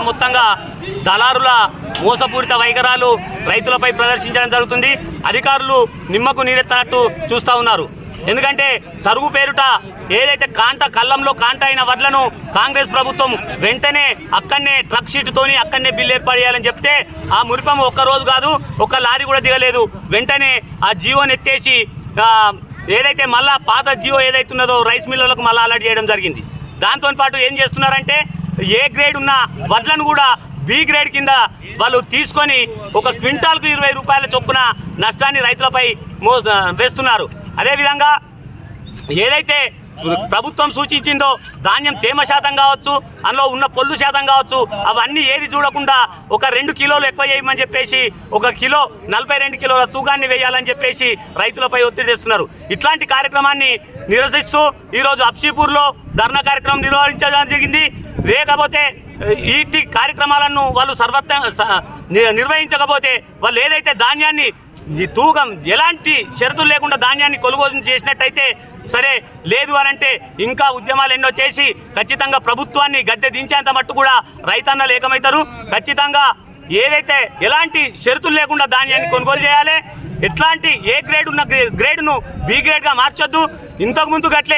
యంత్రాంగం మొత్తంగా దళారుల మోసపూరిత వైఖరాలు రైతులపై ప్రదర్శించడం జరుగుతుంది. అధికారులు నిమ్మకు నీరెత్తనట్టు చూస్తూ ఉన్నారు. ఎందుకంటే తరుగు పేరుట ఏదైతే కళ్ళంలో కాంట అయిన వడ్లను కాంగ్రెస్ ప్రభుత్వం వెంటనే అక్కడనే ట్రక్ షీట్తోని అక్కడనే బిల్లు ఏర్పాటు చేయాలని చెప్తే ఆ మురిపం ఒక్కరోజు కాదు, ఒక్క లారీ కూడా దిగలేదు. వెంటనే ఆ జీవోని ఎత్తేసి ఏదైతే మళ్ళా పాత జియో ఏదైతే ఉన్నదో రైస్ మిల్లులకు మళ్ళీ అలర్ట్ చేయడం జరిగింది. దాంతో పాటు ఏం చేస్తున్నారంటే ఏ గ్రేడ్ ఉన్న వడ్లను కూడా బి గ్రేడ్ కింద వాళ్ళు తీసుకొని ఒక క్వింటాల్కు 20 రూపాయల చొప్పున నష్టాన్ని రైతులపై వేస్తున్నారు. అదేవిధంగా ఏదైతే ప్రభుత్వం సూచించిందో ధాన్యం తేమ శాతం కావచ్చు, అందులో ఉన్న పొల్లు శాతం కావచ్చు, అవన్నీ ఏది చూడకుండా ఒక 2 కిలోలు ఎక్కువ చేయమని చెప్పేసి 1 కిలో 42 కిలోల తూకాన్ని వేయాలని చెప్పేసి రైతులపై ఒత్తిడి తెస్తున్నారు. ఇట్లాంటి కార్యక్రమాన్ని నిరసిస్తూ ఈరోజు అప్షీపూర్లో ధర్నా కార్యక్రమం నిర్వహించడం జరిగింది. లేకపోతే ఈ కార్యక్రమాలను వాళ్ళు నిర్వహించకపోతే వాళ్ళు ఏదైతే ధాన్యాన్ని తూకం ఎలాంటి షరతులు లేకుండా ధాన్యాన్ని కొనుగోలు చేసినట్టయితే సరే, లేదు అనంటే ఇంకా ఉద్యమాలు ఎన్నో చేసి ఖచ్చితంగా ప్రభుత్వాన్ని గద్దె దించేంత మట్టు కూడా రైతన్నలు ఏకమవుతారు. ఖచ్చితంగా ఏదైతే ఎలాంటి షరతులు లేకుండా ధాన్యాన్ని కొనుగోలు చేయాలి. ఎట్లాంటి ఏ గ్రేడ్ ఉన్న గ్రేడ్ను బి గ్రేడ్గా మార్చొద్దు. ఇంతకుముందు గట్లే